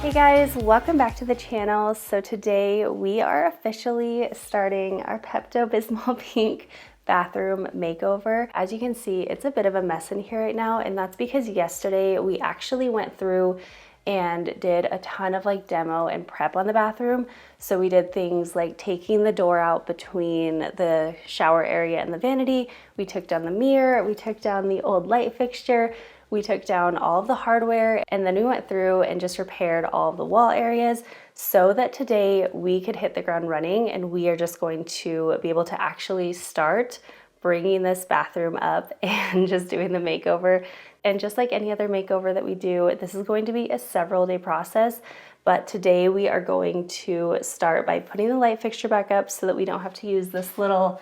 Hey guys, welcome back to the channel. So today we are officially starting our Pepto-Bismol Pink bathroom makeover. As you can see, it's a bit of a mess in here right now, and that's because yesterday we actually went through and did a ton of demo and prep on the bathroom. So we did things like taking the door out between the shower area and the vanity. We took down the mirror, we took down the old light fixture, we took down all of the hardware, and then we went through and just repaired all of the wall areas so that today we could hit the ground running, and we are just going to be able to actually start bringing this bathroom up and just doing the makeover. And just like any other makeover that we do, this is going to be a several day process, but today we are going to start by putting the light fixture back up so that we don't have to use this little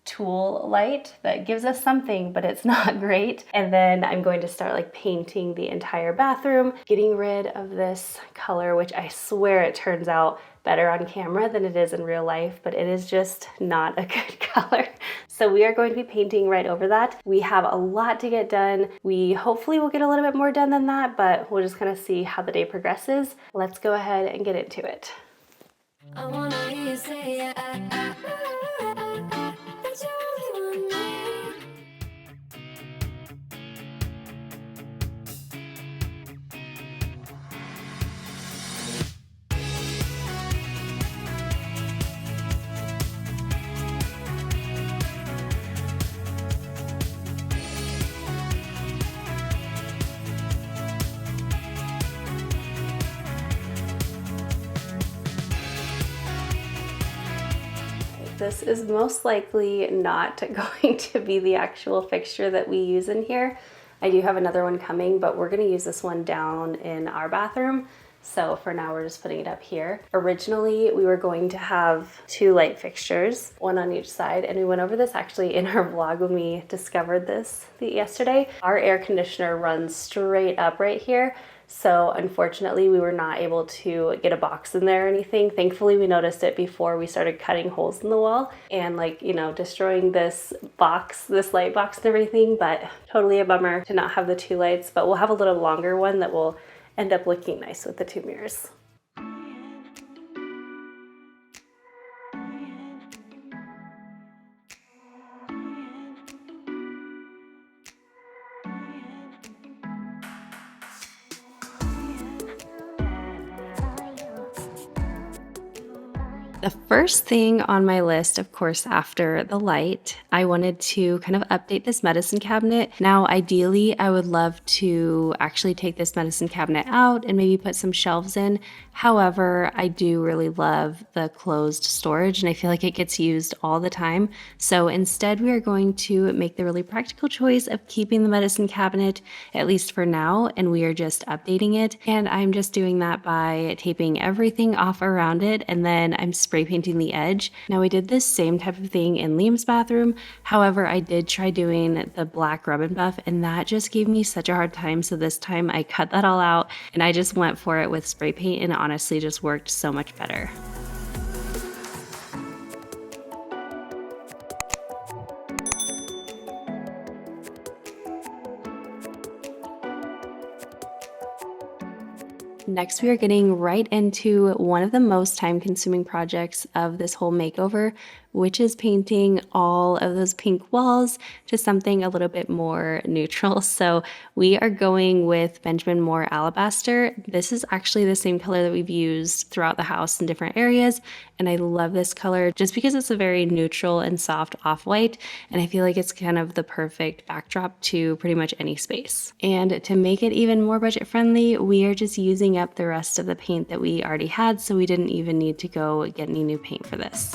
tool light that gives us something, but it's not great. And then I'm going to start painting the entire bathroom, getting rid of this color, which I swear it turns out better on camera than it is in real life, but it is just not a good color. So we are going to be painting right over that. We have a lot to get done. We hopefully will get a little bit more done than that, but we'll just kind of see how the day progresses. Let's go ahead and get into it. I wanna hear you say that you only want me. This is most likely not going to be the actual fixture that we use in here. I do have another one coming, but we're gonna use this one down in our bathroom. So for now, we're just putting it up here. Originally, we were going to have two light fixtures, one on each side, and we went over this actually in our vlog when we discovered this yesterday. Our air conditioner runs straight up right here. So unfortunately, we were not able to get a box in there or anything. Thankfully, we noticed it before we started cutting holes in the wall and destroying this box, this light box and everything, but totally a bummer to not have the two lights, but we'll have a little longer one that will end up looking nice with the two mirrors. The first thing on my list, of course, after the light, I wanted to kind of update this medicine cabinet. Now, ideally, I would love to actually take this medicine cabinet out and maybe put some shelves in. However, I do really love the closed storage, and I feel like it gets used all the time. So instead, we are going to make the really practical choice of keeping the medicine cabinet, at least for now, and we are just updating it. And I'm just doing that by taping everything off around it, and then I'm spray painting the edge. Now, we did this same type of thing in Liam's bathroom. However, I did try doing the black rub and buff, and that just gave me such a hard time. So this time I cut that all out and I just went for it with spray paint, and it honestly just worked so much better. Next, we are getting right into one of the most time-consuming projects of this whole makeover, which is painting all of those pink walls to something a little bit more neutral. So we are going with Benjamin Moore Alabaster. This is actually the same color that we've used throughout the house in different areas, and I love this color just because it's a very neutral and soft off-white, and I feel like it's kind of the perfect backdrop to pretty much any space. And to make it even more budget-friendly, we are just using up the rest of the paint that we already had, so we didn't even need to go get any new paint for this.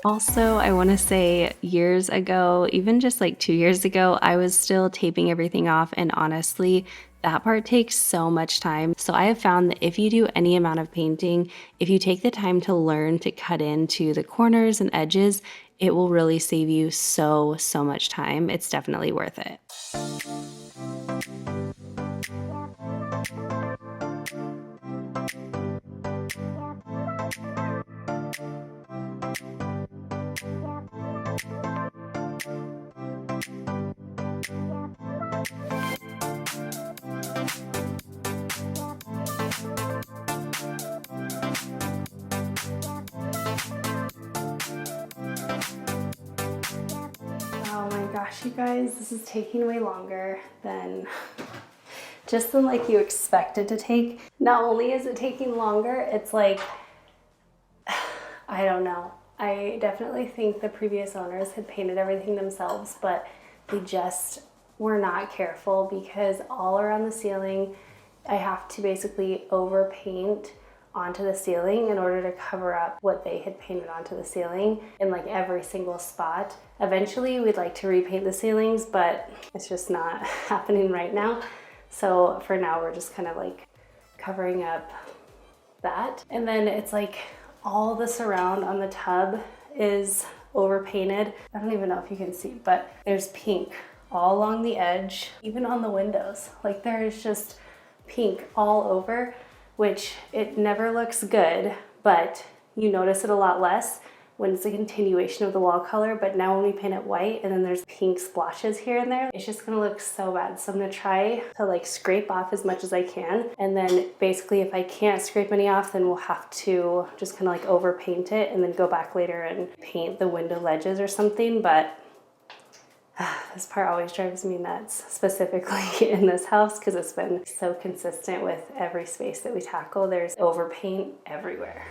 Also, I want to say years ago, even just 2 years ago, I was still taping everything off, and honestly, that part takes so much time. So I have found that if you do any amount of painting, if you take the time to learn to cut into the corners and edges, it will really save you so much time. It's definitely worth it. Oh my gosh, you guys, this is taking way longer than like you expect it to take. Not only is it taking longer, it's like, I don't know. I definitely think the previous owners had painted everything themselves, but they just were not careful because all around the ceiling, I have to basically overpaint onto the ceiling in order to cover up what they had painted onto the ceiling in like every single spot. Eventually we'd like to repaint the ceilings, but it's just not happening right now. So for now we're just kind of like covering up that. And then it's like all the surround on the tub is overpainted. I don't even know if you can see, but there's pink all along the edge, even on the windows. Like there is just pink all over, which it never looks good, but you notice it a lot less when it's a continuation of the wall color. But now when we paint it white and then there's pink splotches here and there, it's just gonna look so bad. So I'm gonna try to like scrape off as much as I can. And then basically if I can't scrape any off, then we'll have to just kind of like overpaint it and then go back later and paint the window ledges or something. But this part always drives me nuts, specifically in this house, because it's been so consistent with every space that we tackle. There's overpaint everywhere.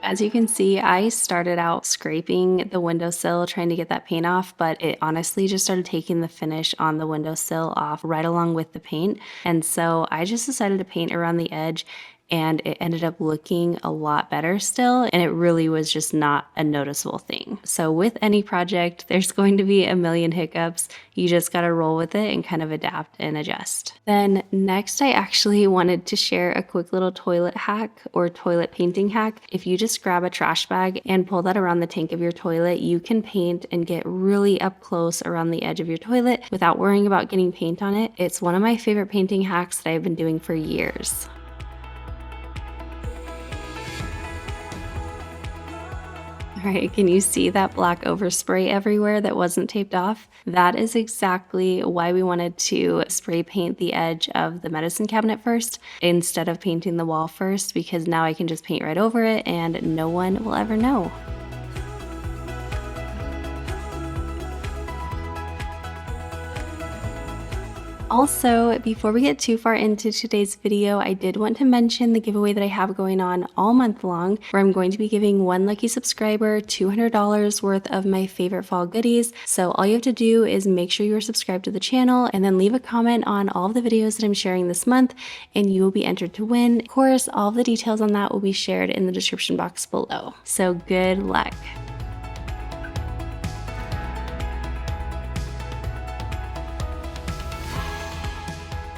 As you can see, I started out scraping the windowsill trying to get that paint off, but it honestly just started taking the finish on the windowsill off right along with the paint. And so I just decided to paint around the edge, and it ended up looking a lot better still, and it really was just not a noticeable thing. So with any project, there's going to be a million hiccups. You just gotta roll with it and kind of adapt and adjust. Then next, I actually wanted to share a quick little toilet hack or toilet painting hack. If you just grab a trash bag and pull that around the tank of your toilet, you can paint and get really up close around the edge of your toilet without worrying about getting paint on it. It's one of my favorite painting hacks that I've been doing for years. All right, can you see that black overspray everywhere that wasn't taped off? That is exactly why we wanted to spray paint the edge of the medicine cabinet first instead of painting the wall first, because now I can just paint right over it and no one will ever know. Also, before we get too far into today's video, I did want to mention the giveaway that I have going on all month long, where I'm going to be giving one lucky subscriber $200 worth of my favorite fall goodies. So all you have to do is make sure you are subscribed to the channel and then leave a comment on all of the videos that I'm sharing this month, and you will be entered to win. Of course, all of the details on that will be shared in the description box below. So good luck.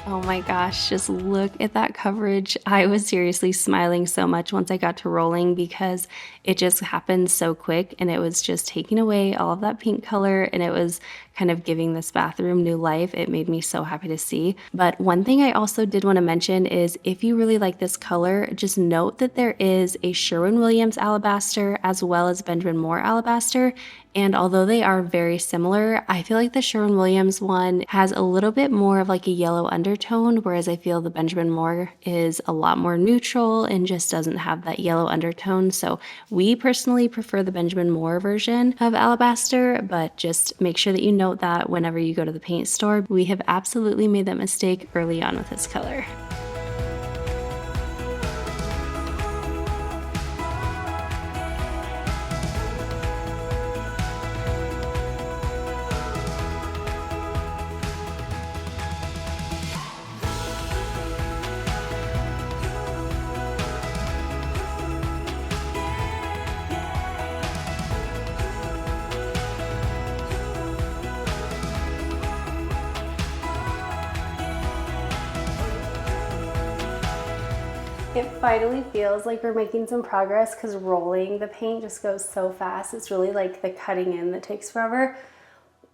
Oh my gosh, just look at that coverage. I was seriously smiling so much once I got to rolling because it just happened so quick, and it was just taking away all of that pink color, and it was kind of giving this bathroom new life. It made me so happy to see. But one thing I also did want to mention is if you really like this color, just note that there is a Sherwin-Williams Alabaster as well as Benjamin Moore Alabaster. And although they are very similar, I feel like the Sherwin-Williams one has a little bit more of like a yellow undertone, whereas I feel the Benjamin Moore is a lot more neutral and just doesn't have that yellow undertone. So we personally prefer the Benjamin Moore version of Alabaster, but just make sure that you note that whenever you go to the paint store. We have absolutely made that mistake early on with this color. It finally feels like we're making some progress because rolling the paint just goes so fast. It's really like the cutting in that takes forever.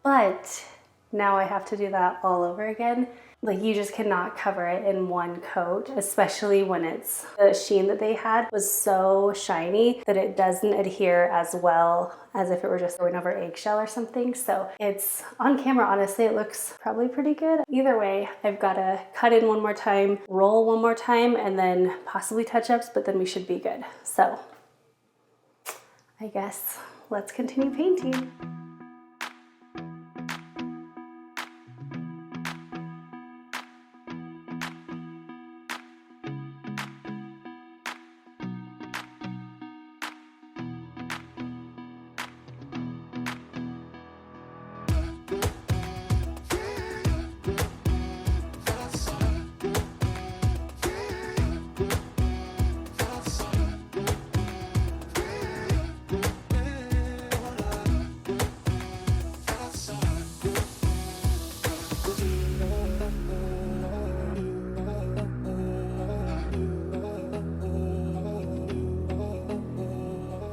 But now I have to do that all over again. Like, you just cannot cover it in one coat, especially when it's the sheen that they had was so shiny that it doesn't adhere as well as if it were just going over eggshell or something. So it's on camera, honestly, it looks probably pretty good. Either way, I've got to cut in one more time, roll one more time, and then possibly touch-ups, but then we should be good. So I guess let's continue painting.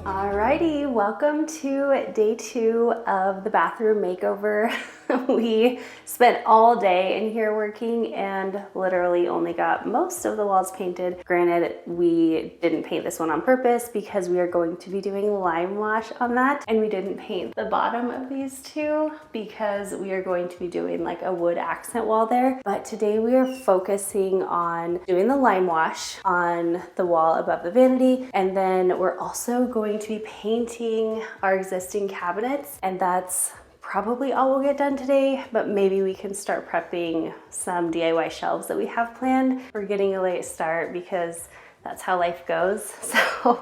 Alrighty, welcome to day 2 of the bathroom makeover. We spent all day in here working and literally only got most of the walls painted. Granted, we didn't paint this one on purpose because we are going to be doing lime wash on that, and we didn't paint the bottom of these two because we are going to be doing like a wood accent wall there. But today we are focusing on doing the lime wash on the wall above the vanity, and then we're also going to be painting our existing cabinets, and that's probably all we'll get done today, but maybe we can start prepping some DIY shelves that we have planned. We're getting a late start because that's how life goes. So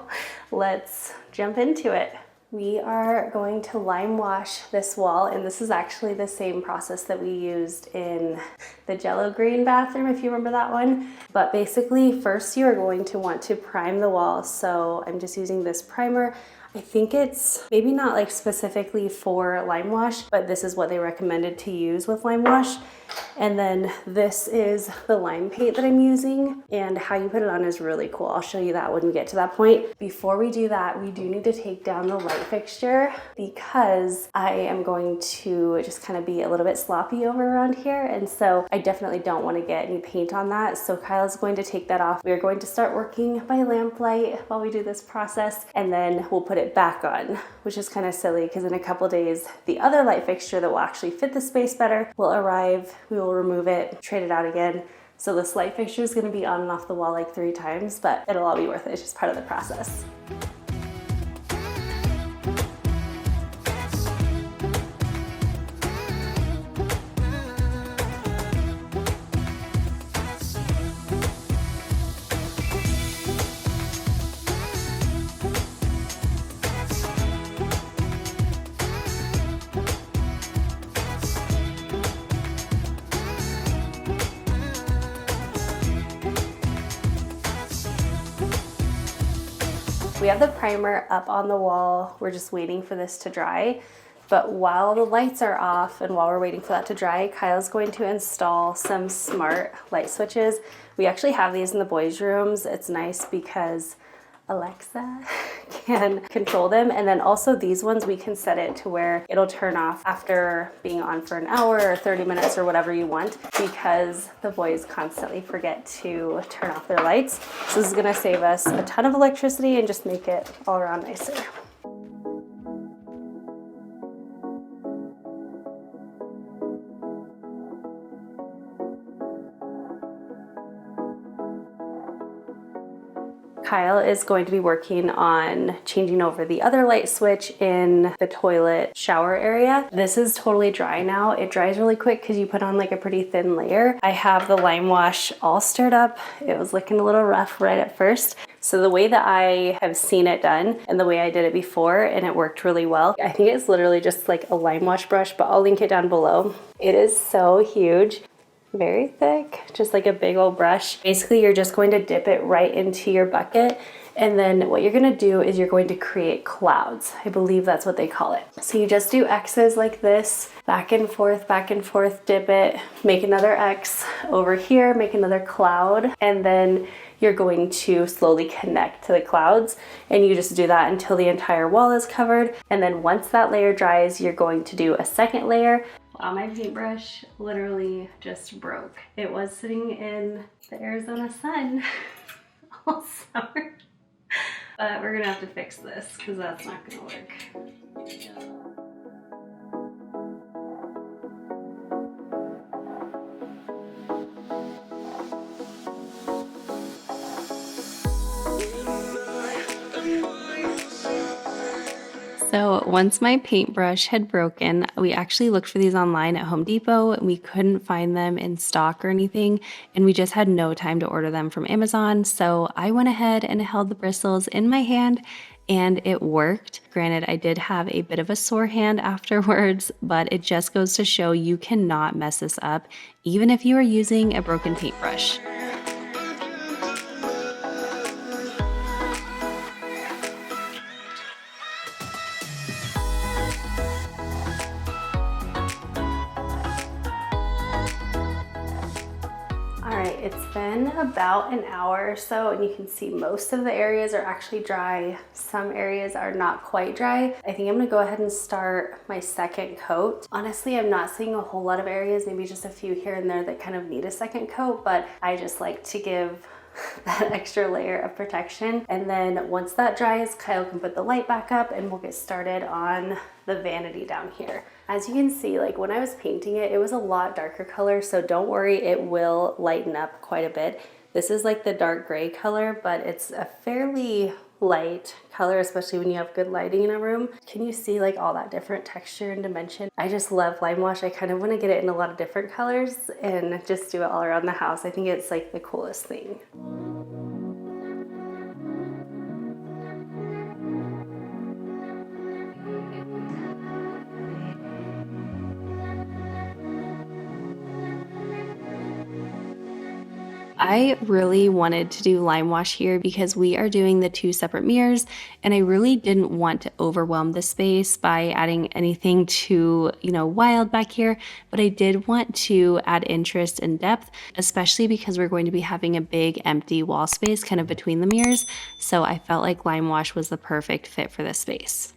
let's jump into it. We are going to lime wash this wall, and this is actually the same process that we used in the Jello green bathroom, if you remember that one. But basically, first you are going to want to prime the wall. So I'm just using this primer. I think it's maybe not like specifically for lime wash, but this is what they recommended to use with lime wash. And then this is the lime paint that I'm using, and how you put it on is really cool. I'll show you that when we get to that point. Before we do that, we do need to take down the light fixture because I am going to just kind of be a little bit sloppy over around here. And so I definitely don't want to get any paint on that. So Kyle's going to take that off. We are going to start working by lamplight while we do this process, and then we'll put it back on, which is kind of silly because in a couple days, the other light fixture that will actually fit the space better will arrive. We will remove it, trade it out again. So this light fixture is going to be on and off the wall like 3 times, but it'll all be worth it. It's just part of the process. We have the primer up on the wall. We're just waiting for this to dry. But while the lights are off and while we're waiting for that to dry, Kyle's going to install some smart light switches. We actually have these in the boys' rooms. It's nice because Alexa can control them, and then also these ones we can set it to where it'll turn off after being on for an hour or 30 minutes or whatever you want, because the boys constantly forget to turn off their lights. So this is going to save us a ton of electricity and just make it all around nicer. Kyle is going to be working on changing over the other light switch in the toilet shower area. This is totally dry now. It dries really quick because you put on like a pretty thin layer. I have the lime wash all stirred up. It was looking a little rough right at first. So the way that I have seen it done and the way I did it before, and it worked really well, I think it's literally just like a lime wash brush, but I'll link it down below. It is so huge. Very thick, just like a big old brush. Basically, you're just going to dip it right into your bucket, and then what you're gonna do is you're going to create clouds. I believe that's what they call it. So you just do X's like this, back and forth, dip it, make another X over here, make another cloud, and then you're going to slowly connect to the clouds, and you just do that until the entire wall is covered. And then once that layer dries, you're going to do a second layer. Wow, my paintbrush literally just broke. It was sitting in the Arizona sun all summer. But we're gonna have to fix this because that's not gonna work. So once my paintbrush had broken, we actually looked for these online at Home Depot. We couldn't find them in stock or anything, and we just had no time to order them from Amazon. So I went ahead and held the bristles in my hand, and it worked. Granted, I did have a bit of a sore hand afterwards, but it just goes to show you cannot mess this up, even if you are using a broken paintbrush. It's been about an hour or so, and you can see most of the areas are actually dry. Some areas are not quite dry. I think I'm gonna go ahead and start my second coat. Honestly, I'm not seeing a whole lot of areas, maybe just a few here and there that kind of need a second coat, but I just like to give that extra layer of protection. And then once that dries, Kyle can put the light back up and we'll get started on the vanity down here. As you can see, like when I was painting it, it was a lot darker color, so don't worry, it will lighten up quite a bit. This is like the dark gray color, but it's a fairly light color, especially when you have good lighting in a room. Can you see like all that different texture and dimension? I just love lime wash. I kind of want to get it in a lot of different colors and just do it all around the house. I think it's like the coolest thing. I really wanted to do lime wash here because we are doing the 2 separate mirrors, and I really didn't want to overwhelm the space by adding anything too, wild back here, but I did want to add interest and depth, especially because we're going to be having a big empty wall space kind of between the mirrors, so I felt like lime wash was the perfect fit for this space.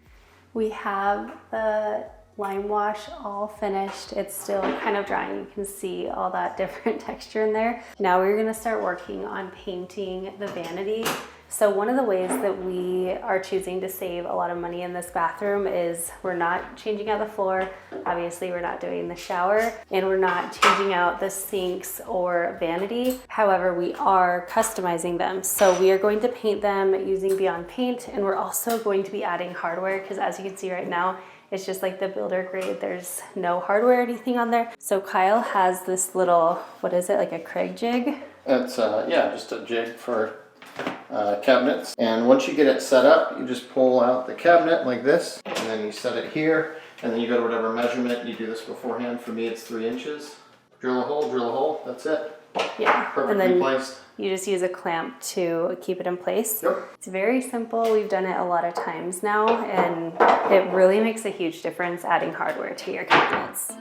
We have the lime wash all finished. It's still kind of drying. You can see all that different texture in there. Now we're gonna start working on painting the vanity. So one of the ways that we are choosing to save a lot of money in this bathroom is we're not changing out the floor. Obviously, we're not doing the shower, and we're not changing out the sinks or vanity. However, we are customizing them. So we are going to paint them using Beyond Paint, and we're also going to be adding hardware because as you can see right now, it's just like the builder grade. There's no hardware or anything on there. So Kyle has this little, what is it, like a Craig jig? It's yeah, just a jig for cabinets. And once you get it set up, you just pull out the cabinet like this, and then you set it here, and then you go to whatever measurement. You do this beforehand. For me, it's 3 inches. Drill a hole, that's it. Yeah, Perfectly placed. You just use a clamp to keep it in place. Yep. It's very simple. We've done it a lot of times now, and it really makes a huge difference adding hardware to your cabinets.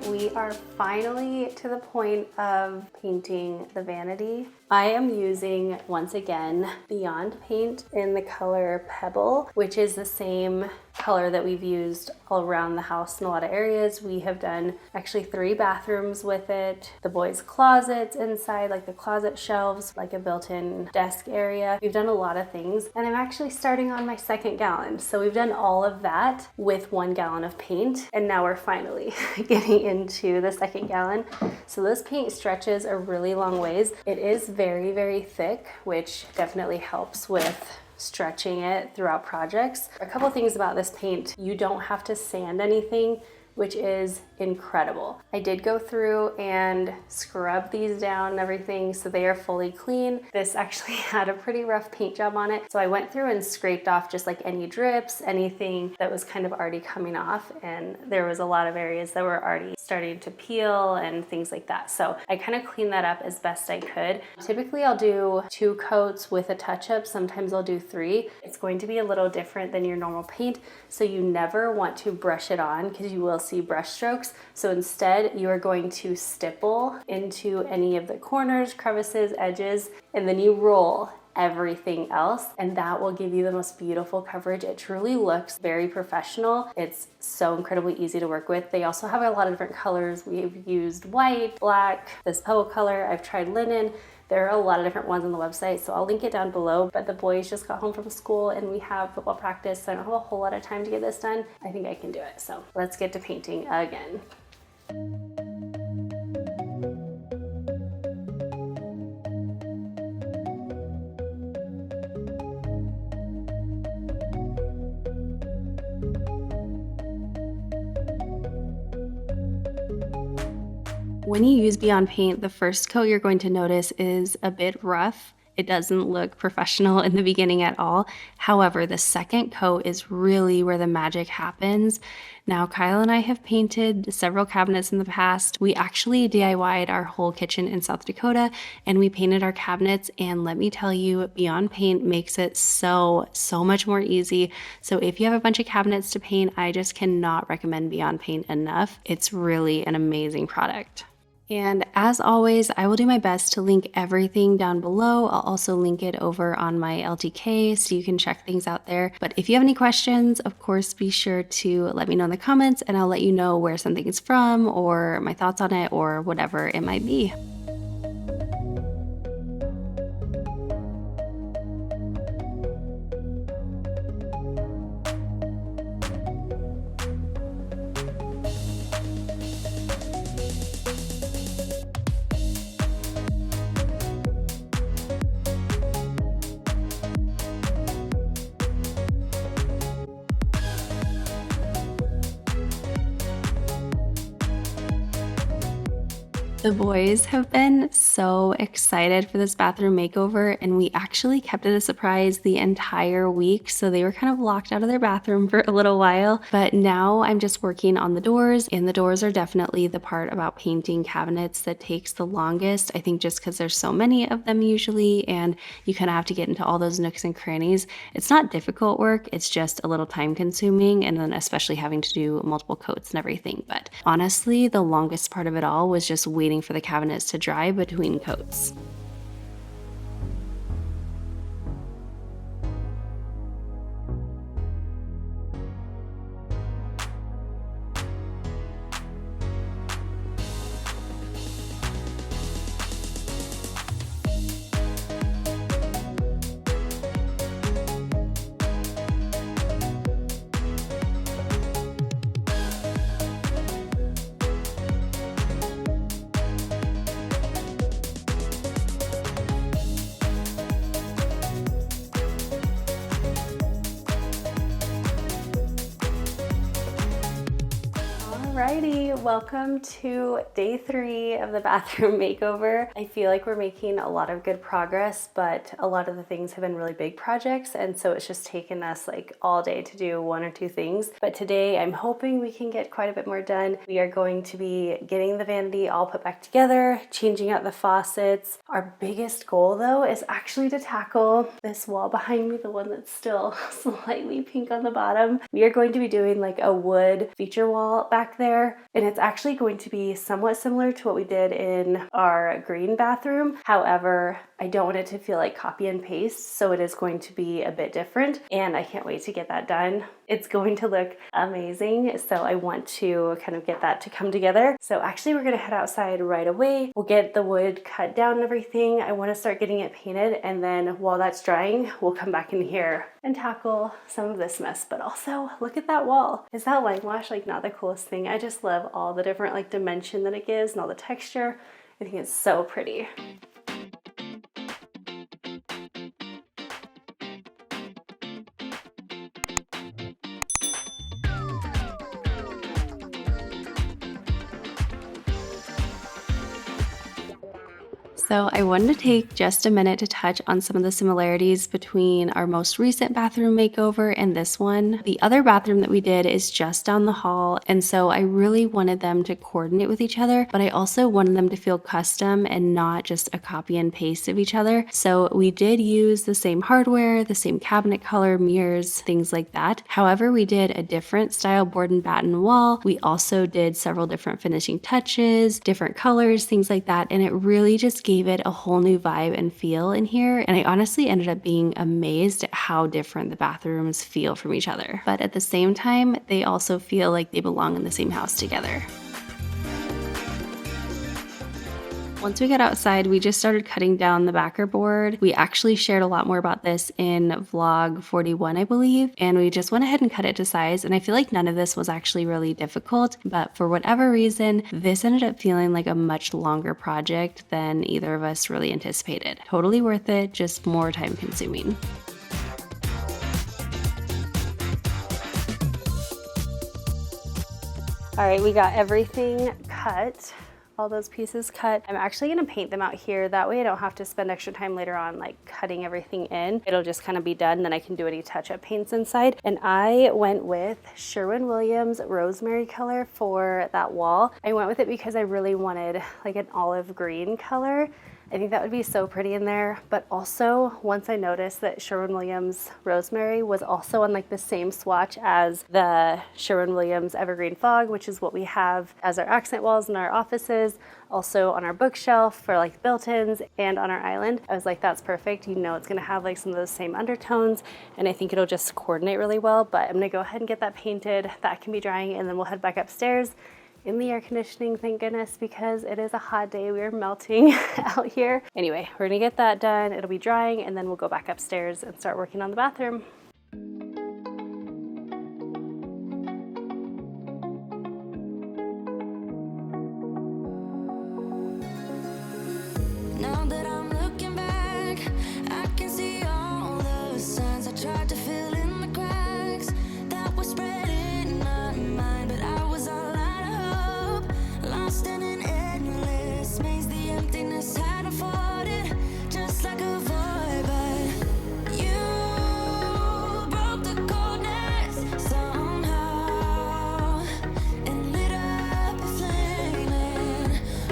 We are finally to the point of painting the vanity. I am using, once again, Beyond Paint in the color Pebble, which is the same color that we've used all around the house in a lot of areas. We have done actually 3 bathrooms with it, the boys' closets inside, like the closet shelves, like a built-in desk area. We've done a lot of things, and I'm actually starting on my 2nd gallon. So we've done all of that with 1 gallon of paint, and now we're finally getting into the 2nd gallon. So this paint stretches a really long ways. It is very, very thick, which definitely helps with stretching it throughout projects. A couple things about this paint: you don't have to sand anything, which is incredible. I did go through and scrub these down and everything so they are fully clean. This actually had a pretty rough paint job on it. So I went through and scraped off just like any drips, anything that was kind of already coming off. And there was a lot of areas that were already starting to peel and things like that. So I kind of cleaned that up as best I could. Typically I'll do 2 coats with a touch-up. Sometimes I'll do 3. It's going to be a little different than your normal paint. So you never want to brush it on because you will see brush strokes. So instead you are going to stipple into any of the corners, crevices, edges, and then you roll everything else, and that will give you the most beautiful coverage. It truly looks very professional. It's so incredibly easy to work with. They also have a lot of different colors. We've used white, black, this pebble color. I've tried linen. There are a lot of different ones on the website, so I'll link it down below. But the boys just got home from school and we have football practice, so I don't have a whole lot of time to get this done. I think I can do it. So let's get to painting again. When you use Beyond Paint, the first coat you're going to notice is a bit rough. It doesn't look professional in the beginning at all. However, the second coat is really where the magic happens. Now, Kyle and I have painted several cabinets in the past. We actually DIY'd our whole kitchen in South Dakota and we painted our cabinets, and let me tell you, Beyond Paint makes it so much more easy. So if you have a bunch of cabinets to paint, I just cannot recommend Beyond Paint enough. It's really an amazing product. And as always, I will do my best to link everything down below. I'll also link it over on my LTK so you can check things out there. But if you have any questions, of course, be sure to let me know in the comments and I'll let you know where something is from or my thoughts on it or whatever it might be. The boys have been so excited for this bathroom makeover, and we actually kept it a surprise the entire week, so they were kind of locked out of their bathroom for a little while. But now I'm just working on the doors, and the doors are definitely the part about painting cabinets that takes the longest. I think just because there's so many of them usually, and you kind of have to get into all those nooks and crannies. It's not difficult work, it's just a little time consuming, and then especially having to do multiple coats and everything. But honestly, the longest part of it all was just waiting for the cabinets to dry between coats. Alrighty, welcome to day 3 of the bathroom makeover. I feel like we're making a lot of good progress, but a lot of the things have been really big projects, and so it's just taken us like all day to do 1 or 2 things. But today I'm hoping we can get quite a bit more done. We are going to be getting the vanity all put back together, changing out the faucets. Our biggest goal though is actually to tackle this wall behind me, the one that's still slightly pink on the bottom. We are going to be doing like a wood feature wall back there, and it's actually going to be somewhat similar to what we did in our green bathroom. However, I don't want it to feel like copy and paste, so it is going to be a bit different, and I can't wait to get that done. It's going to look amazing, so I want to kind of get that to come together. So actually we're gonna head outside right away. We'll get the wood cut down and everything. I want to start getting it painted, and then while that's drying, we'll come back in here and tackle some of this mess. But also, look at that wall. Is that lime wash like not the coolest thing? I just love all the different like dimension that it gives and all the texture. I think it's so pretty. So I wanted to take just a minute to touch on some of the similarities between our most recent bathroom makeover and this one. The other bathroom that we did is just down the hall, and so I really wanted them to coordinate with each other, but I also wanted them to feel custom and not just a copy and paste of each other. So we did use the same hardware, the same cabinet color, mirrors, things like that. However, we did a different style board and batten wall. We also did several different finishing touches, different colors, things like that, and it really just gave it a whole new vibe and feel in here. And I honestly ended up being amazed at how different the bathrooms feel from each other. But at the same time, they also feel like they belong in the same house together. Once we got outside, we just started cutting down the backer board. We actually shared a lot more about this in vlog 41, I believe, and we just went ahead and cut it to size. And I feel like none of this was actually really difficult, but for whatever reason, this ended up feeling like a much longer project than either of us really anticipated. Totally worth it, just more time consuming. All right, we got everything cut. All those pieces cut. I'm actually gonna paint them out here. That way I don't have to spend extra time later on like cutting everything in. It'll just kind of be done, then I can do any touch-up paints inside. And I went with Sherwin-Williams Rosemary color for that wall. I went with it because I really wanted like an olive green color. I think that would be so pretty in there, but also once I noticed that Sherwin-Williams Rosemary was also on like the same swatch as the Sherwin-Williams Evergreen Fog, which is what we have as our accent walls in our offices, also on our bookshelf for like built-ins and on our island. I was like, that's perfect. You know, it's gonna have like some of those same undertones, and I think it'll just coordinate really well, but I'm gonna go ahead and get that painted. That can be drying, and then we'll head back upstairs in the air conditioning, thank goodness, because it is a hot day. We are melting out here. Anyway, we're gonna get that done. It'll be drying, and then we'll go back upstairs and start working on the bathroom. Now that I'm looking back, I can see all the signs I tried to fill in the cracks that were spread in my mind, but I was all out of hope, lost in an endless maze. The emptiness had unfolded just like a void, but you broke the coldness somehow and lit up a flame.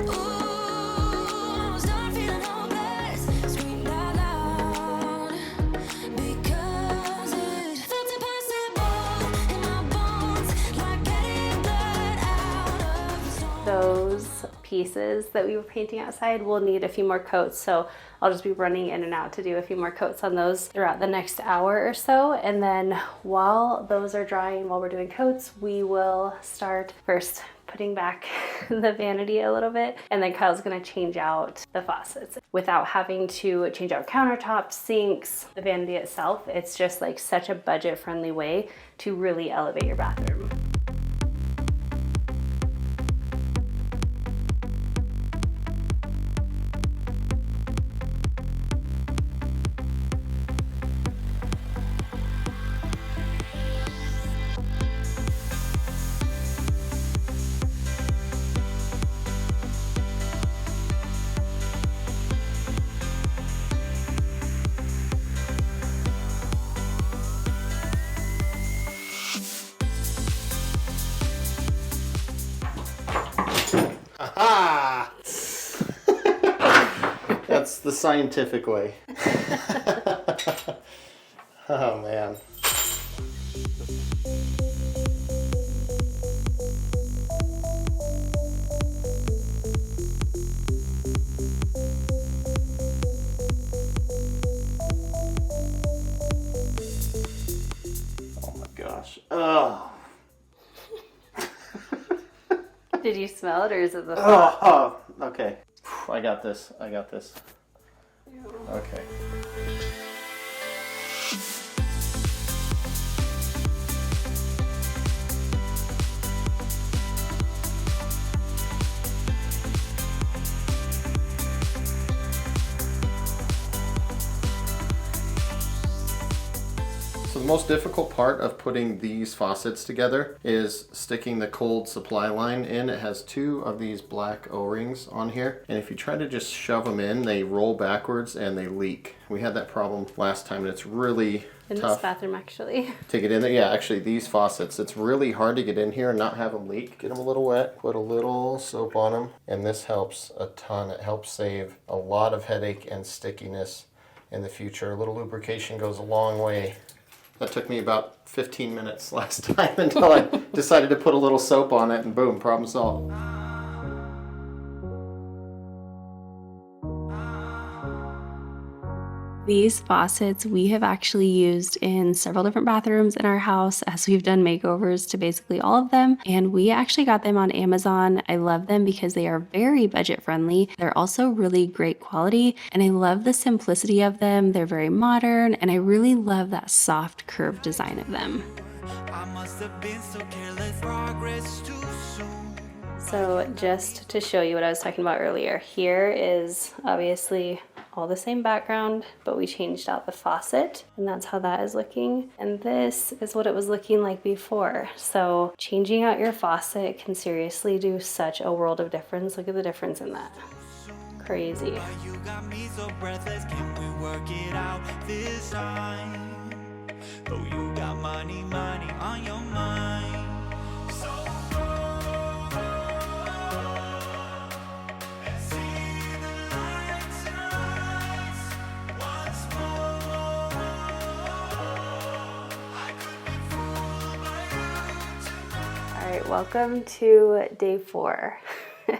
Ooh, I was done feeling hopeless, screamed out loud because it felt impossible in my bones, like getting blood out of a stone. Those pieces that we were painting outside will need a few more coats, so I'll just be running in and out to do a few more coats on those throughout the next hour or so. And then while those are drying, while we're doing coats, we will start first putting back the vanity a little bit, and then Kyle's gonna change out the faucets without having to change out countertops, sinks, the vanity itself. It's just like such a budget-friendly way to really elevate your bathroom. Aha! That's the scientific way. Oh man. Oh my gosh. Oh. Did you smell it, or is it the Oh, okay. I got this. I got this. Okay. So the most difficult part of putting these faucets together is sticking the cold supply line in. It has two of these black O-rings on here, and if you try to just shove them in, they roll backwards and they leak. We had that problem last time, and it's really in tough this bathroom actually. to get in there. Yeah, actually these faucets, it's really hard to get in here and not have them leak. Get them a little wet, put a little soap on them, and this helps a ton. It helps save a lot of headache and stickiness in the future. A little lubrication goes a long way. That took me about 15 minutes last time until I decided to put a little soap on it, and boom, problem solved. These faucets we have actually used in several different bathrooms in our house as we've done makeovers to basically all of them, and we actually got them on Amazon. I love them because they are very budget friendly. They're also really great quality, and I love the simplicity of them. They're very modern, and I really love that soft curved design of them. I must have been so careless, progress too soon. So just to show you what I was talking about earlier, here is obviously all the same background, but we changed out the faucet, and that's how that is looking. And this is what it was looking like before. So changing out your faucet can seriously do such a world of difference. Look at the difference in that. Crazy. You got me so breathless, can we work it out this time? Oh, you got money on your mind. Alright, welcome to day 4.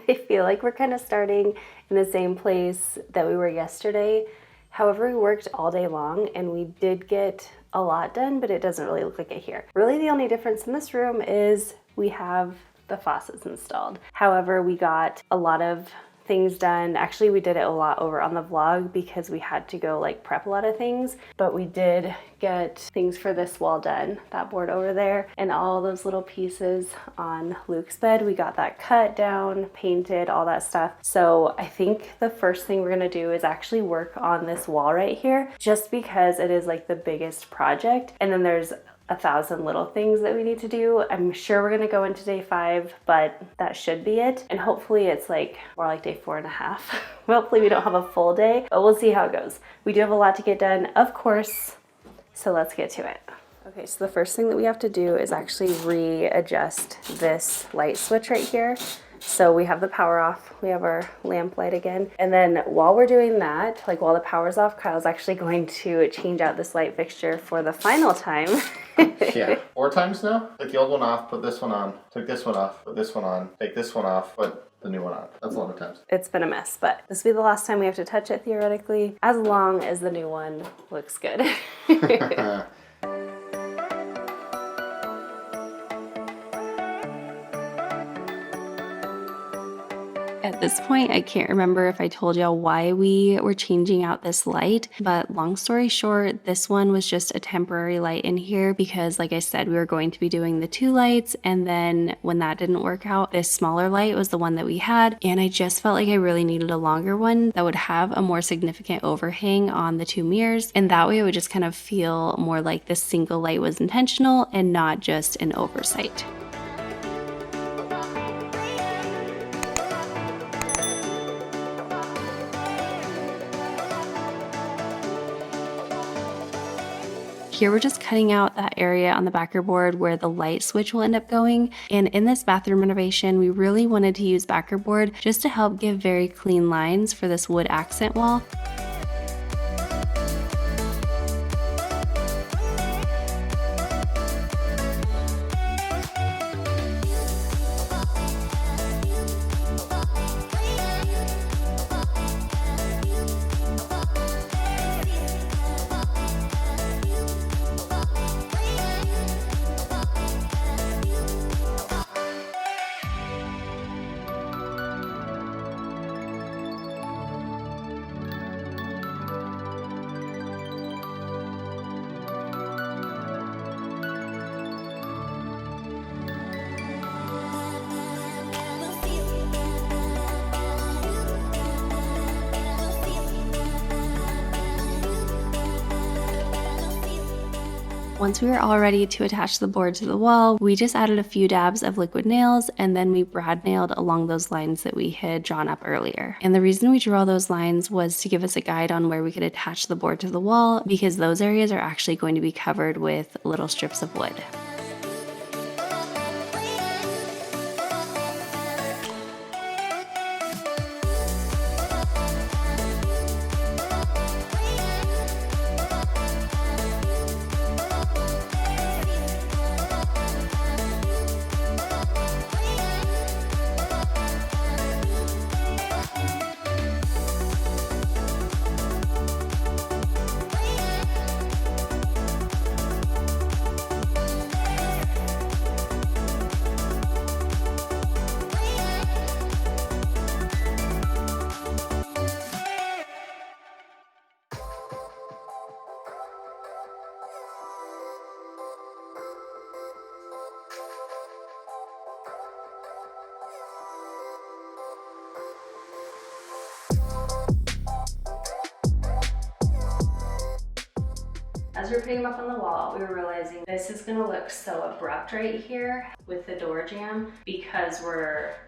I feel like we're kind of starting in the same place that we were yesterday. However, we worked all day long and we did get a lot done, but it doesn't really look like it here. Really, the only difference in this room is we have the faucets installed. However, we got a lot of things done. Actually, we did it a lot over on the vlog because we had to go like prep a lot of things, but we did get things for this wall done, that board over there, and all those little pieces on Luke's bed. We got that cut down, painted, all that stuff. So I think the first thing we're gonna do is actually work on this wall right here, just because it is like the biggest project. And then there's 1,000 little things that we need to do. I'm sure we're gonna go into day 5, but that should be it. And hopefully it's like more like day 4.5. Hopefully we don't have a full day, but we'll see how it goes. We do have a lot to get done, of course, so let's get to it. Okay, so the first thing that we have to do is actually readjust this light switch right here. So we have the power off, we have our lamp light again. And then while we're doing that, like while the power's off, Kyle's actually going to change out this light fixture for the final time. Yeah, 4 times now? Take the old one off, put this one on, take this one off, put this one on, take this one off, put the new one on. That's a lot of times. It's been a mess, but this will be the last time we have to touch it theoretically, as long as the new one looks good. At this point, I can't remember if I told y'all why we were changing out this light, but long story short, this one was just a temporary light in here because, like I said, we were going to be doing the 2 lights, and then when that didn't work out, this smaller light was the one that we had, and I just felt like I really needed a longer one that would have a more significant overhang on the 2 mirrors, and that way it would just kind of feel more like this single light was intentional and not just an oversight. Here we're just cutting out that area on the backer board where the light switch will end up going. And in this bathroom renovation, we really wanted to use backer board just to help give very clean lines for this wood accent wall. Once we were all ready to attach the board to the wall, we just added a few dabs of liquid nails and then we brad nailed along those lines that we had drawn up earlier. And the reason we drew all those lines was to give us a guide on where we could attach the board to the wall, because those areas are actually going to be covered with little strips of wood. As we were putting them up on the wall, we were realizing this is gonna look so abrupt right here with the door jamb, because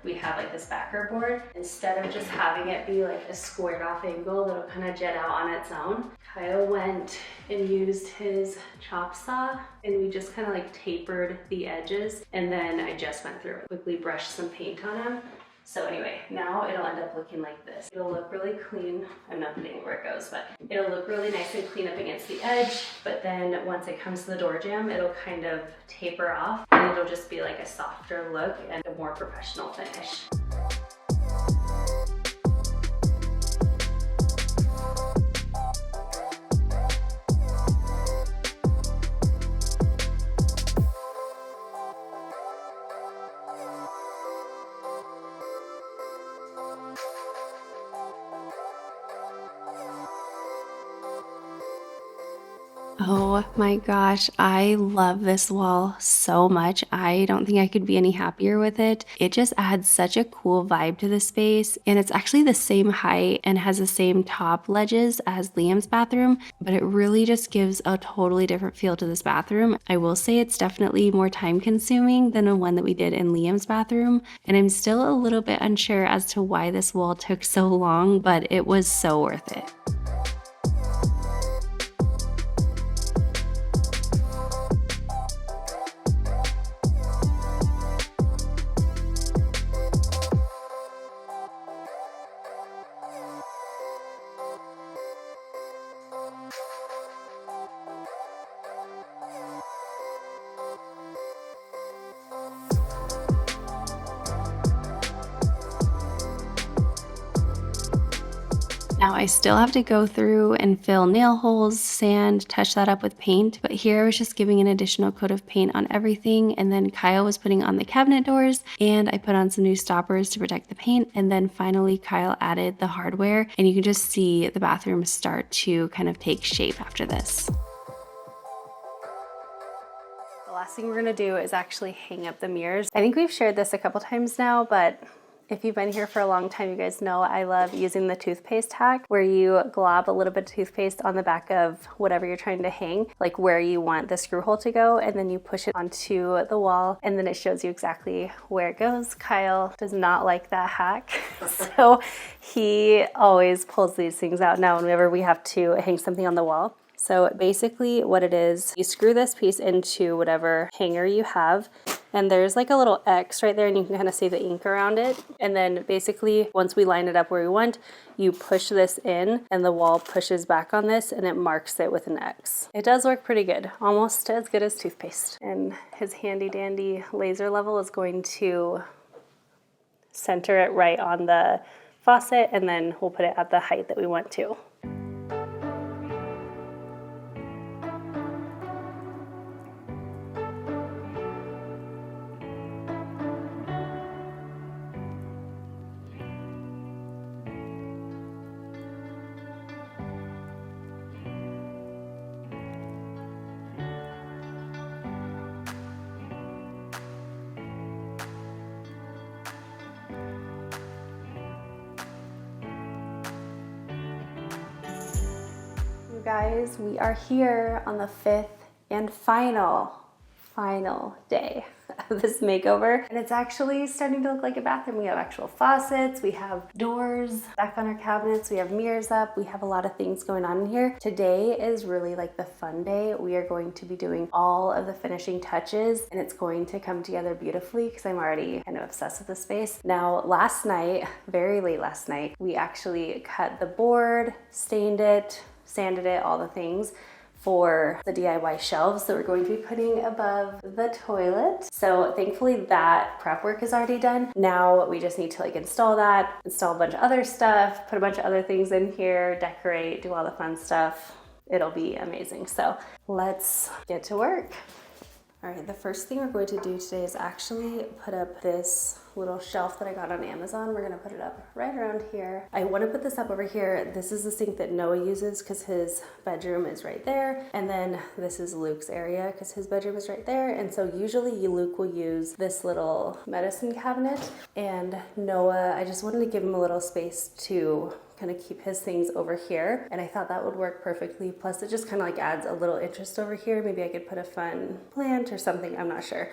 we have like this backer board. Instead of just having it be like a squared off angle that'll kind of jet out on its own, Kyle went and used his chop saw and we just kind of like tapered the edges, and then I just went through it, quickly brushed some paint on them. So anyway, now it'll end up looking like this. It'll look really clean. I'm not putting where it goes, but it'll look really nice and clean up against the edge. But then once it comes to the door jamb, it'll kind of taper off and it'll just be like a softer look and a more professional finish. Oh my gosh, I love this wall so much. I don't think I could be any happier with it. It just adds such a cool vibe to the space, and it's actually the same height and has the same top ledges as Liam's bathroom, but it really just gives a totally different feel to this bathroom. I will say it's definitely more time consuming than the one that we did in Liam's bathroom, and I'm still a little bit unsure as to why this wall took so long, but it was so worth it. Now I still have to go through and fill nail holes, sand, touch that up with paint, but here I was just giving an additional coat of paint on everything, and then Kyle was putting on the cabinet doors, and I put on some new stoppers to protect the paint, and then finally Kyle added the hardware, and you can just see the bathroom start to kind of take shape after this. The last thing we're gonna do is actually hang up the mirrors. I think we've shared this a couple times now, but if you've been here for a long time, you guys know I love using the toothpaste hack, where you glob a little bit of toothpaste on the back of whatever you're trying to hang, like where you want the screw hole to go, and then you push it onto the wall, and then it shows you exactly where it goes. Kyle does not like that hack, so he always pulls these things out now whenever we have to hang something on the wall. So basically what it is, you screw this piece into whatever hanger you have, and there's like a little X right there, and you can kind of see the ink around it. And then basically once we line it up where we want, you push this in and the wall pushes back on this and it marks it with an X. It does work pretty good, almost as good as toothpaste. And his handy dandy laser level is going to center it right on the faucet, and then we'll put it at the height that we want to. Guys, we are here on the 5th and final day of this makeover. And it's actually starting to look like a bathroom. We have actual faucets, we have doors back on our cabinets, we have mirrors up, we have a lot of things going on in here. Today is really like the fun day. We are going to be doing all of the finishing touches, and it's going to come together beautifully because I'm already kind of obsessed with the space. Now, last night, very late last night, we actually cut the board, stained it, sanded it, all the things, for the DIY shelves that we're going to be putting above the toilet. So thankfully that prep work is already done. Now we just need to like install that, install a bunch of other stuff, put a bunch of other things in here, decorate, do all the fun stuff. It'll be amazing. So let's get to work. All right, the first thing we're going to do today is actually put up this little shelf that I got on Amazon. We're gonna put it up right around here. I wanna put this up over here. This is the sink that Noah uses because his bedroom is right there. And then this is Luke's area because his bedroom is right there. And so usually Luke will use this little medicine cabinet. And Noah, I just wanted to give him a little space to kind of keep his things over here, and I thought that would work perfectly. Plus it just kind of like adds a little interest over here. Maybe I could put a fun plant or something, I'm not sure.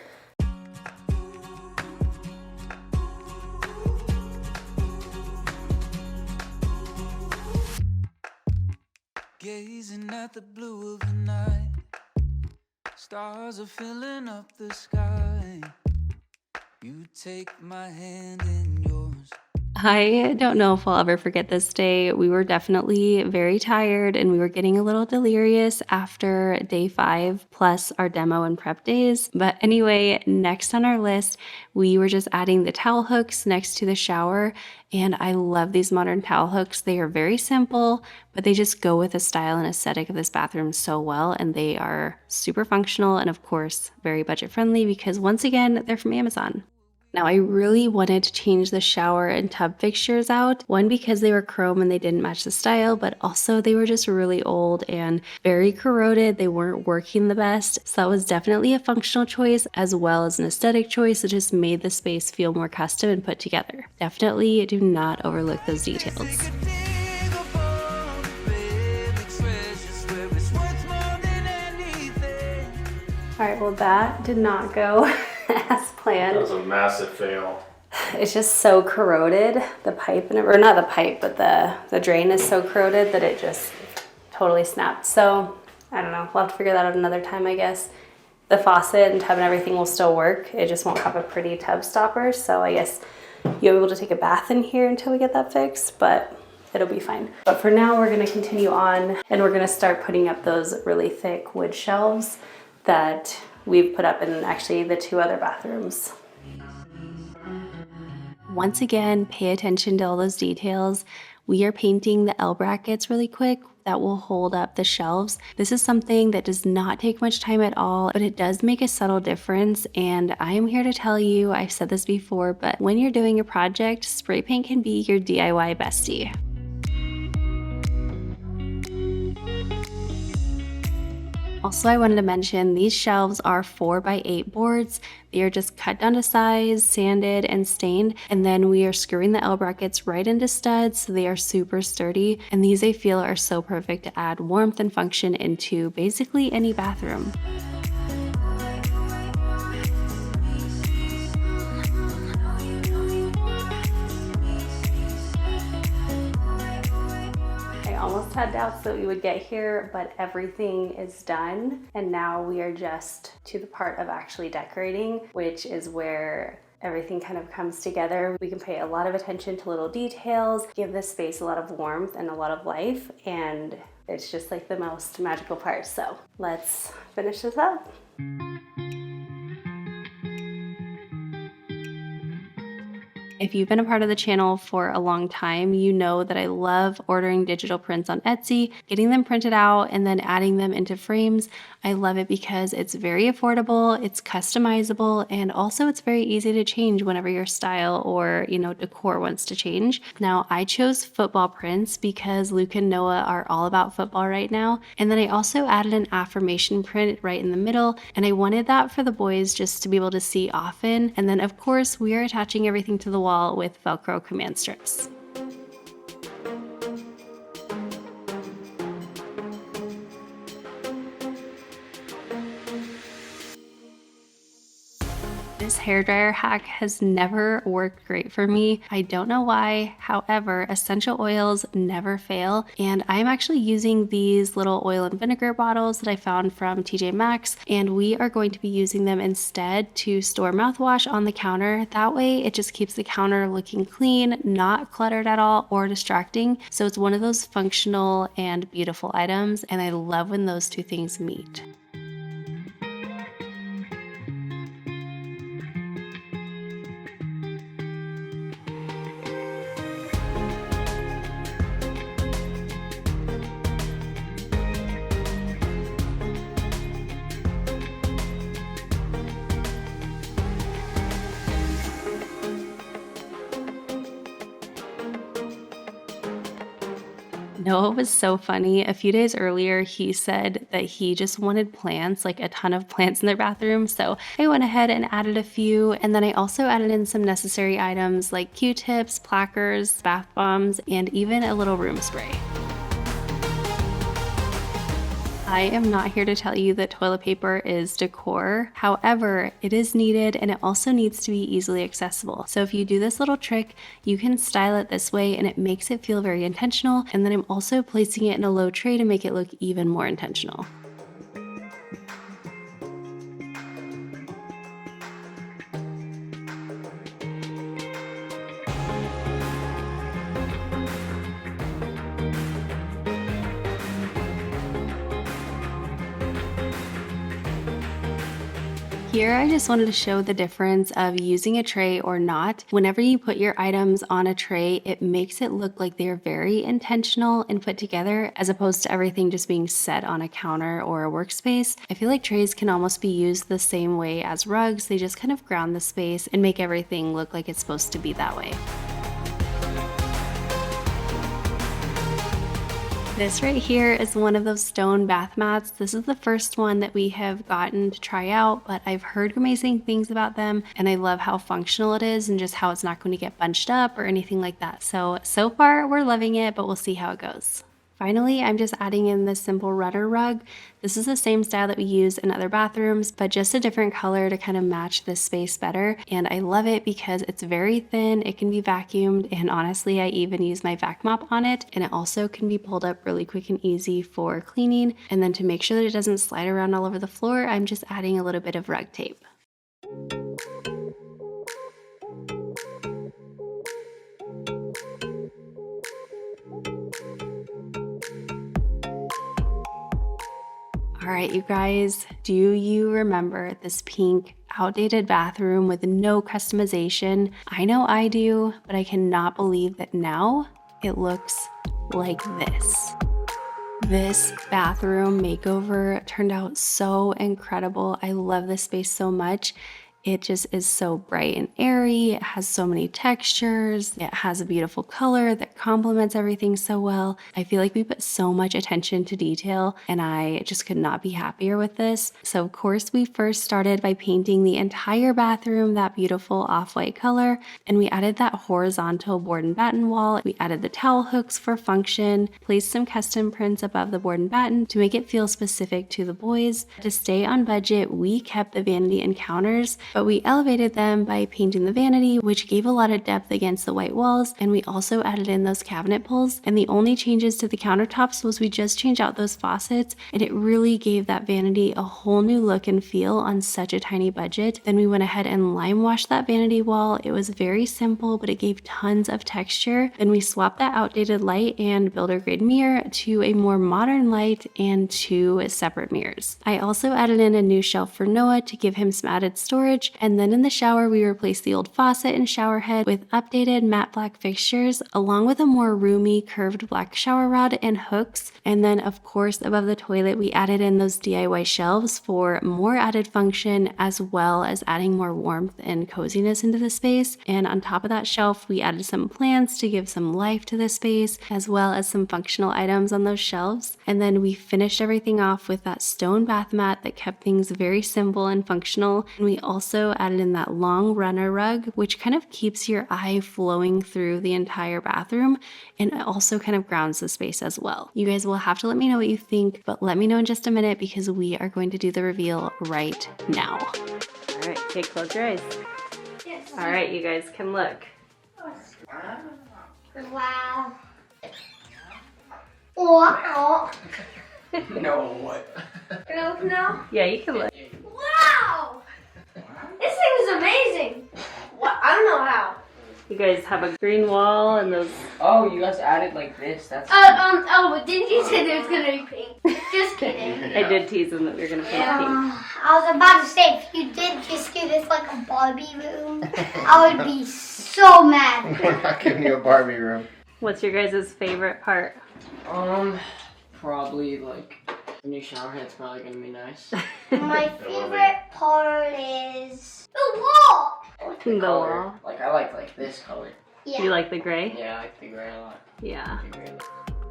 Gazing at the blue of the night, stars are filling up the sky. You take my hand in yours. I don't know if I'll ever forget this day. We were definitely very tired and we were getting a little delirious after day 5 plus our demo and prep days. But anyway, next on our list, we were just adding the towel hooks next to the shower. And I love these modern towel hooks. They are very simple, but they just go with the style and aesthetic of this bathroom so well. And they are super functional and of course, very budget friendly because once again, they're from Amazon. Now, I really wanted to change the shower and tub fixtures out. One, because they were chrome and they didn't match the style, but also they were just really old and very corroded. They weren't working the best. So that was definitely a functional choice as well as an aesthetic choice. It just made the space feel more custom and put together. Definitely do not overlook those details. All right, well, that did not go as planned. That was a massive fail. It's just so corroded, the pipe, or not the pipe, but the drain is so corroded that it just totally snapped. So I don't know, we'll have to figure that out another time, I guess. The faucet and tub and everything will still work. It just won't have a pretty tub stopper. So I guess you'll be able to take a bath in here until we get that fixed, but it'll be fine. But for now, we're gonna continue on and we're gonna start putting up those really thick wood shelves that we've put up in actually the 2 other bathrooms. Once again, pay attention to all those details. We are painting the L brackets really quick that will hold up the shelves. This is something that does not take much time at all, but it does make a subtle difference. And I am here to tell you, I've said this before, but when you're doing a project, spray paint can be your DIY bestie. Also, I wanted to mention these shelves are 4x8 boards. They are just cut down to size, sanded, and stained. And then we are screwing the L brackets right into studs, so they are super sturdy. And these I feel are so perfect to add warmth and function into basically any bathroom. Almost had doubts that we would get here, but everything is done. And now we are just to the part of actually decorating, which is where everything kind of comes together. We can pay a lot of attention to little details, give this space a lot of warmth and a lot of life, and it's just like the most magical part. So let's finish this up. If you've been a part of the channel for a long time, you know that I love ordering digital prints on Etsy, getting them printed out, and then adding them into frames. I love it because it's very affordable, it's customizable, and also it's very easy to change whenever your style or, decor wants to change. Now, I chose football prints because Luke and Noah are all about football right now. And then I also added an affirmation print right in the middle, and I wanted that for the boys just to be able to see often. And then, of course, we are attaching everything to the wall with Velcro command strips. hairdryer hack has never worked great for me. I don't know why. However, essential oils never fail. And I'm actually using these little oil and vinegar bottles that I found from TJMaxx, and we are going to be using them instead to store mouthwash on the counter. That way it just keeps the counter looking clean, not cluttered at all or distracting. So it's one of those functional and beautiful items, and I love when those two things meet. Noah was so funny. A few days earlier, he said that he just wanted plants, like a ton of plants in their bathroom. So I went ahead and added a few. And then I also added in some necessary items like Q-tips, plackers, bath bombs, and even a little room spray. I am not here to tell you that toilet paper is decor. However, it is needed, and it also needs to be easily accessible. So if you do this little trick, you can style it this way and it makes it feel very intentional. And then I'm also placing it in a low tray to make it look even more intentional. Here, I just wanted to show the difference of using a tray or not. Whenever you put your items on a tray, it makes it look like they're very intentional and put together, as opposed to everything just being set on a counter or a workspace. I feel like trays can almost be used the same way as rugs. They just kind of ground the space and make everything look like it's supposed to be that way. This right here is one of those stone bath mats. This is the first one that we have gotten to try out, but I've heard amazing things about them, and I love how functional it is and just how it's not going to get bunched up or anything like that. So far we're loving it, but we'll see how it goes. Finally, I'm just adding in this simple runner rug. This is the same style that we use in other bathrooms, but just a different color to kind of match this space better. And I love it because it's very thin, it can be vacuumed, and honestly, I even use my vac mop on it, and it also can be pulled up really quick and easy for cleaning. And then to make sure that it doesn't slide around all over the floor, I'm just adding a little bit of rug tape. All right, you guys, do you remember this pink, outdated bathroom with no customization? I know I do, but I cannot believe that now it looks like this. This bathroom makeover turned out so incredible. I love this space so much. It just is so bright and airy. It has so many textures. It has a beautiful color that complements everything so well. I feel like we put so much attention to detail, and I just could not be happier with this. So of course, we first started by painting the entire bathroom that beautiful off-white color, and we added that horizontal board and batten wall. We added the towel hooks for function, placed some custom prints above the board and batten to make it feel specific to the boys. To stay on budget, we kept the vanity and counters, but we elevated them by painting the vanity, which gave a lot of depth against the white walls, and we also added in those cabinet pulls. And the only changes to the countertops was we just changed out those faucets, and it really gave that vanity a whole new look and feel on such a tiny budget. Then we went ahead and lime washed that vanity wall. It was very simple, but it gave tons of texture. Then we swapped that outdated light and builder grade mirror to a more modern light and 2 separate mirrors. I also added in a new shelf for Noah to give him some added storage. And then in the shower, we replaced the old faucet and shower head with updated matte black fixtures, along with a more roomy curved black shower rod and hooks. And then of course, above the toilet, we added in those DIY shelves for more added function, as well as adding more warmth and coziness into the space. And on top of that shelf, we added some plants to give some life to the space, as well as some functional items on those shelves. And then we finished everything off with that stone bath mat that kept things very simple and functional. And we also added in that long runner rug, which kind of keeps your eye flowing through the entire bathroom, and it also kind of grounds the space as well. You guys will have to let me know what you think, but let me know in just a minute because we are going to do the reveal right now. All right, okay, close your eyes. Yes. All right, you guys can look. Wow. Wow. No, what? Can I look now? Yeah, you can look. Wow. This thing is amazing. What? I don't know how. You guys have a green wall and those. Oh, you guys added like this. That's. Oh, but didn't you say there was gonna be pink? Just kidding. I did tease them that we were gonna paint pink. I was about to say, if you did just do this like a Barbie room, I would be so mad. We're not giving you a Barbie room. What's your guys' favorite part? Probably like the new shower head's probably gonna be nice. My favorite part is the wall. The Color. wall. Like I like this color. Yeah. You like the gray? Yeah, I like the gray a lot. Yeah. The gray.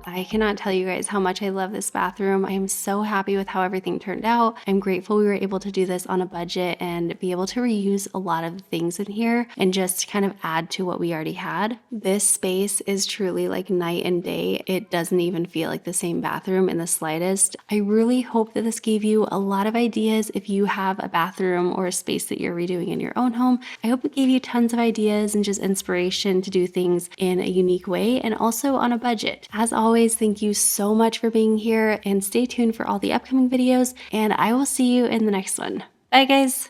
I cannot tell you guys how much I love this bathroom. I am so happy with how everything turned out. I'm grateful we were able to do this on a budget and be able to reuse a lot of the things in here and just kind of add to what we already had. This space is truly like night and day. It doesn't even feel like the same bathroom in the slightest. I really hope that this gave you a lot of ideas if you have a bathroom or a space that you're redoing in your own home. I hope it gave you tons of ideas and just inspiration to do things in a unique way and also on a budget. As always, thank you so much for being here and stay tuned for all the upcoming videos, and I will see you in the next one. Bye guys!